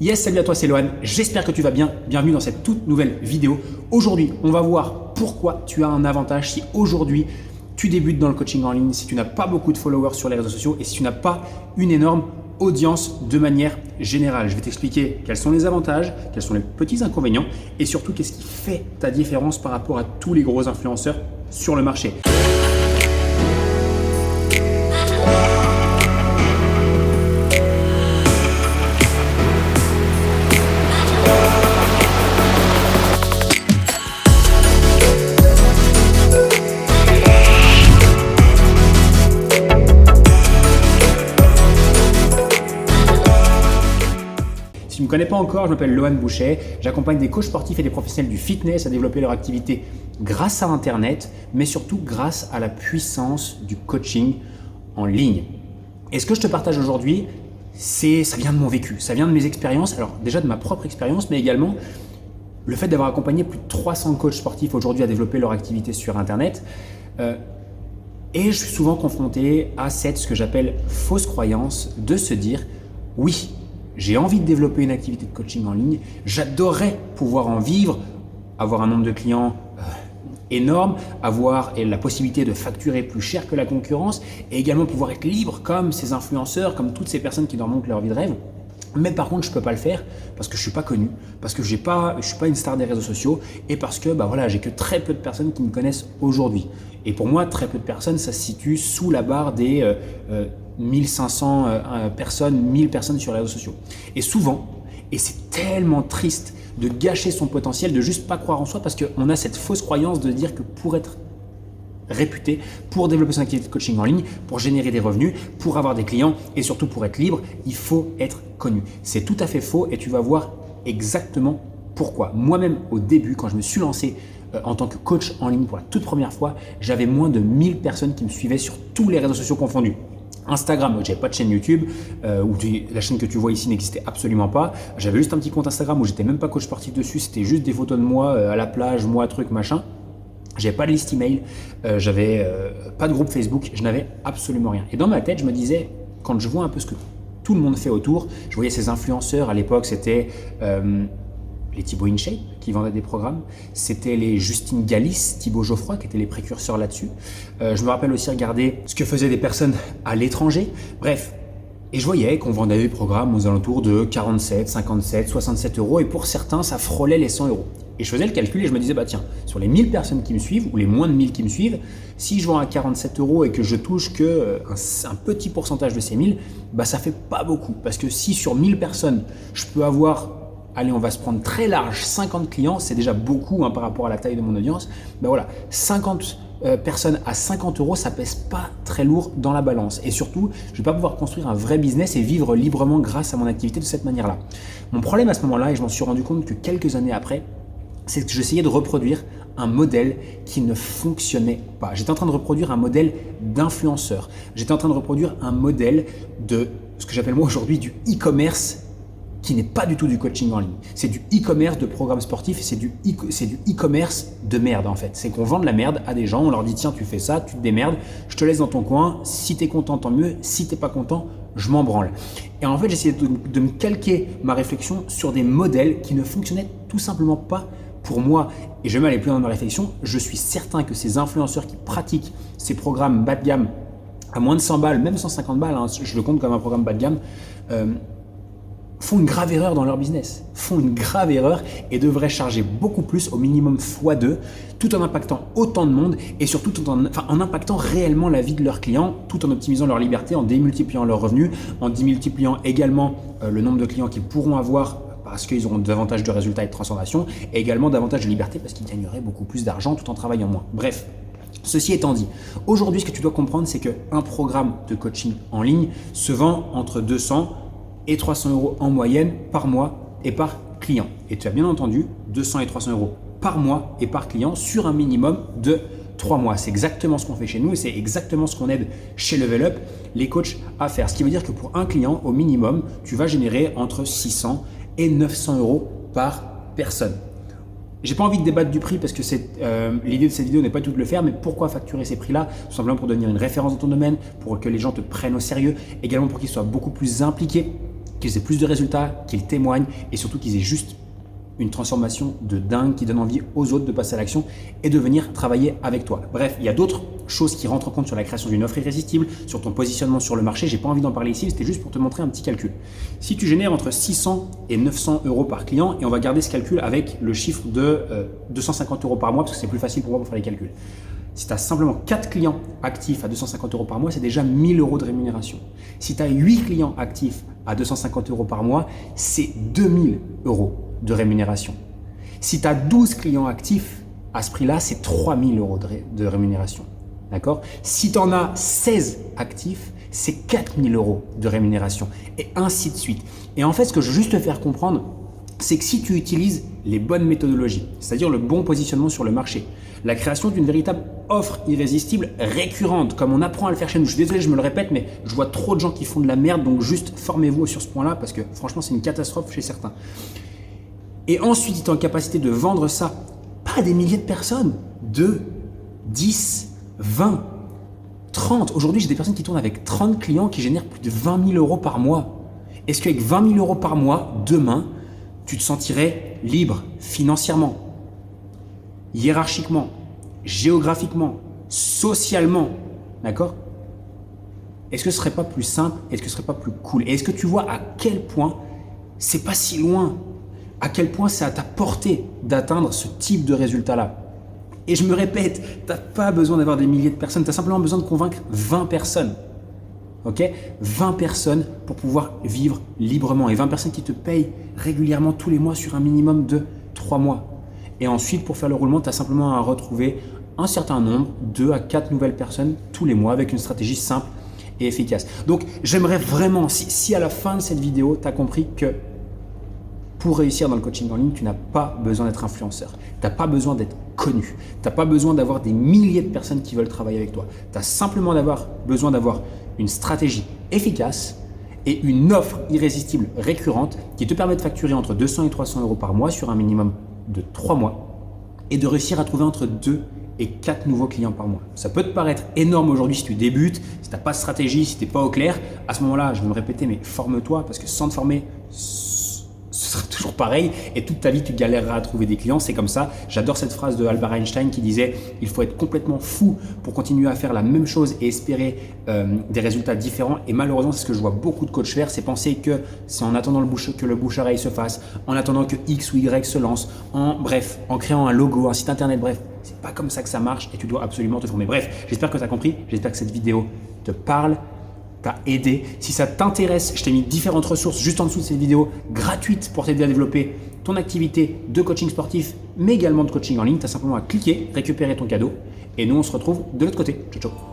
Yes, salut à toi, c'est Lohan. J'espère que tu vas bien. Bienvenue dans cette toute nouvelle vidéo. Aujourd'hui, on va voir pourquoi tu as un avantage si aujourd'hui tu débutes dans le coaching en ligne, si tu n'as pas beaucoup de followers sur les réseaux sociaux et si tu n'as pas une énorme audience de manière générale. Je vais t'expliquer quels sont les avantages, quels sont les petits inconvénients et surtout qu'est-ce qui fait ta différence par rapport à tous les gros influenceurs sur le marché. Si tu ne me connais pas encore, je m'appelle Lohan Boucher. J'accompagne des coachs sportifs et des professionnels du fitness à développer leur activité grâce à Internet, mais surtout grâce à la puissance du coaching en ligne. Et ce que je te partage aujourd'hui, ça vient de mon vécu, ça vient de mes expériences. Alors déjà de ma propre expérience, mais également le fait d'avoir accompagné plus de 300 coachs sportifs aujourd'hui à développer leur activité sur Internet. Et je suis souvent confronté à ce que j'appelle fausse croyance de se dire « oui, j'ai envie de développer une activité de coaching en ligne, j'adorerais pouvoir en vivre, avoir un nombre de clients énorme, avoir la possibilité de facturer plus cher que la concurrence et également pouvoir être libre comme ces influenceurs, comme toutes ces personnes qui leur montrent leur vie de rêve. Mais par contre, je ne peux pas le faire parce que je ne suis pas connu, parce que je ne suis pas une star des réseaux sociaux et parce que j'ai que très peu de personnes qui me connaissent aujourd'hui. Et pour moi, très peu de personnes, ça se situe sous la barre des 1500 personnes, 1000 personnes sur les réseaux sociaux. Et souvent, et c'est tellement triste de gâcher son potentiel, de juste pas croire en soi parce qu'on a cette fausse croyance de dire que pour être réputé, pour développer son activité de coaching en ligne, pour générer des revenus, pour avoir des clients et surtout pour être libre, il faut être connu. C'est tout à fait faux et tu vas voir exactement pourquoi. Moi-même, au début, quand je me suis lancé en tant que coach en ligne pour la toute première fois, j'avais moins de 1000 personnes qui me suivaient sur tous les réseaux sociaux confondus. Instagram, j'avais pas de chaîne YouTube, où la chaîne que tu vois ici n'existait absolument pas. J'avais juste un petit compte Instagram où j'étais même pas coach sportif dessus, c'était juste des photos de moi à la plage, moi truc machin. J'avais pas de liste email, j'avais pas de groupe Facebook, je n'avais absolument rien. Et dans ma tête, je me disais, quand je vois un peu ce que tout le monde fait autour, je voyais ces influenceurs, à l'époque c'était les Thibaut InShape qui vendaient des programmes, c'était les Justine Galis, Thibaut Geoffroy qui étaient les précurseurs là-dessus. Je me rappelle aussi regarder ce que faisaient des personnes à l'étranger. Bref, et je voyais qu'on vendait des programmes aux alentours de 47, 57, 67 euros et pour certains, ça frôlait les 100 euros. Et je faisais le calcul et je me disais, tiens, sur les 1000 personnes qui me suivent ou les moins de 1000 qui me suivent, si je vends à 47 euros et que je touche un petit pourcentage de ces 1000, ça fait pas beaucoup. Parce que si sur 1000 personnes, je peux avoir, allez, on va se prendre très large, 50 clients, c'est déjà beaucoup par rapport à la taille de mon audience. 50 personnes à 50 euros, ça pèse pas très lourd dans la balance. Et surtout, je vais pas pouvoir construire un vrai business et vivre librement grâce à mon activité de cette manière-là. Mon problème à ce moment-là, et je m'en suis rendu compte que quelques années après, c'est que j'essayais de reproduire un modèle qui ne fonctionnait pas. J'étais en train de reproduire un modèle d'influenceur. J'étais en train de reproduire un modèle de ce que j'appelle moi aujourd'hui du e-commerce qui n'est pas du tout du coaching en ligne. C'est du e-commerce de programmes sportifs et c'est du e-commerce de merde en fait. C'est qu'on vend de la merde à des gens, on leur dit tiens tu fais ça, tu te démerdes, je te laisse dans ton coin, si tu es content tant mieux, si tu n'es pas content, je m'en branle. Et en fait j'essayais de me calquer ma réflexion sur des modèles qui ne fonctionnaient tout simplement pas pour moi. Et je vais aller plus loin dans ma réflexion, je suis certain que ces influenceurs qui pratiquent ces programmes bas de gamme à moins de 100 balles, même 150 balles, je le compte comme un programme bas de gamme, font une grave erreur dans leur business, font une grave erreur et devraient charger beaucoup plus, au minimum x2, tout en impactant autant de monde et surtout en impactant réellement la vie de leurs clients, tout en optimisant leur liberté, en démultipliant leurs revenus, en démultipliant également le nombre de clients qu'ils pourront avoir parce qu'ils auront davantage de résultats et de transformation et également davantage de liberté parce qu'ils gagneraient beaucoup plus d'argent tout en travaillant moins. Bref. Ceci étant dit, aujourd'hui ce que tu dois comprendre c'est qu'un programme de coaching en ligne se vend entre 200 et 300 euros en moyenne par mois et par client. Et tu as bien entendu 200 et 300 euros par mois et par client sur un minimum de 3 mois. C'est exactement ce qu'on fait chez nous et c'est exactement ce qu'on aide chez Level Up les coachs à faire. Ce qui veut dire que pour un client, au minimum, tu vas générer entre 600 et 900 euros par personne. J'ai pas envie de débattre du prix parce que l'idée de cette vidéo n'est pas du tout de le faire, mais pourquoi facturer ces prix-là? Tout simplement pour devenir une référence dans ton domaine, pour que les gens te prennent au sérieux, également pour qu'ils soient beaucoup plus impliqués qu'ils aient plus de résultats, qu'ils témoignent et surtout qu'ils aient juste une transformation de dingue qui donne envie aux autres de passer à l'action et de venir travailler avec toi. Bref, il y a d'autres choses qui rentrent en compte sur la création d'une offre irrésistible, sur ton positionnement sur le marché. J'ai pas envie d'en parler ici, c'était juste pour te montrer un petit calcul. Si tu génères entre 600 et 900 euros par client, et on va garder ce calcul avec le chiffre de 250 euros par mois parce que c'est plus facile pour moi pour faire les calculs. Si tu as simplement 4 clients actifs à 250 euros par mois, c'est déjà 1000 euros de rémunération. Si tu as 8 clients actifs à 250 euros par mois, c'est 2000 euros de rémunération. Si tu as 12 clients actifs, à ce prix-là, c'est 3000 euros de rémunération. D'accord? Si tu en as 16 actifs, c'est 4000 euros de rémunération et ainsi de suite. Et en fait, ce que je veux juste te faire comprendre, c'est que si tu utilises les bonnes méthodologies, c'est-à-dire le bon positionnement sur le marché, la création d'une véritable offre irrésistible récurrente, comme on apprend à le faire chez nous. Je suis désolé, je me le répète, mais je vois trop de gens qui font de la merde, donc juste formez-vous sur ce point-là parce que franchement, c'est une catastrophe chez certains. Et ensuite, tu es en capacité de vendre ça, pas à des milliers de personnes, 2, 10, 20, 30. Aujourd'hui, j'ai des personnes qui tournent avec 30 clients qui génèrent plus de 20 000 euros par mois. Est-ce qu'avec 20 000 euros par mois, demain, tu te sentirais libre financièrement, hiérarchiquement, géographiquement, socialement, d'accord? Est-ce que ce serait pas plus simple? Est-ce que ce serait pas plus cool? Et est-ce que tu vois à quel point c'est pas si loin? À quel point c'est à ta portée d'atteindre ce type de résultat-là? Et je me répète, tu n'as pas besoin d'avoir des milliers de personnes, tu as simplement besoin de convaincre 20 personnes. Ok, 20 personnes pour pouvoir vivre librement et 20 personnes qui te payent régulièrement tous les mois sur un minimum de 3 mois. Et ensuite, pour faire le roulement, tu as simplement à retrouver un certain nombre, 2 à 4 nouvelles personnes tous les mois avec une stratégie simple et efficace. Donc, j'aimerais vraiment, si à la fin de cette vidéo, tu as compris que pour réussir dans le coaching en ligne, tu n'as pas besoin d'être influenceur. Tu n'as pas besoin d'être connu. Tu n'as pas besoin d'avoir des milliers de personnes qui veulent travailler avec toi. Tu as simplement besoin d'avoir une stratégie efficace et une offre irrésistible récurrente qui te permet de facturer entre 200 et 300 euros par mois sur un minimum de 3 mois et de réussir à trouver entre 2 et 4 nouveaux clients par mois. Ça peut te paraître énorme aujourd'hui si tu débutes, si tu n'as pas de stratégie, si tu n'es pas au clair. À ce moment-là, je vais me répéter, mais forme-toi parce que sans te former, ce sera toujours pareil et toute ta vie tu galéreras à trouver des clients, c'est comme ça. J'adore cette phrase de Albert Einstein qui disait il faut être complètement fou pour continuer à faire la même chose et espérer des résultats différents. Et malheureusement, c'est ce que je vois beaucoup de coachs faire, c'est penser que c'est en attendant que le bouche-oreille se fasse, en attendant que X ou Y se lance, en créant un logo, un site internet, bref, c'est pas comme ça que ça marche et tu dois absolument te former. Bref, j'espère que tu as compris, j'espère que cette vidéo te parle, t'a aidé. Si ça t'intéresse, je t'ai mis différentes ressources juste en dessous de cette vidéo gratuites pour t'aider à développer ton activité de coaching sportif, mais également de coaching en ligne. Tu as simplement à cliquer, récupérer ton cadeau et nous on se retrouve de l'autre côté. Ciao, ciao.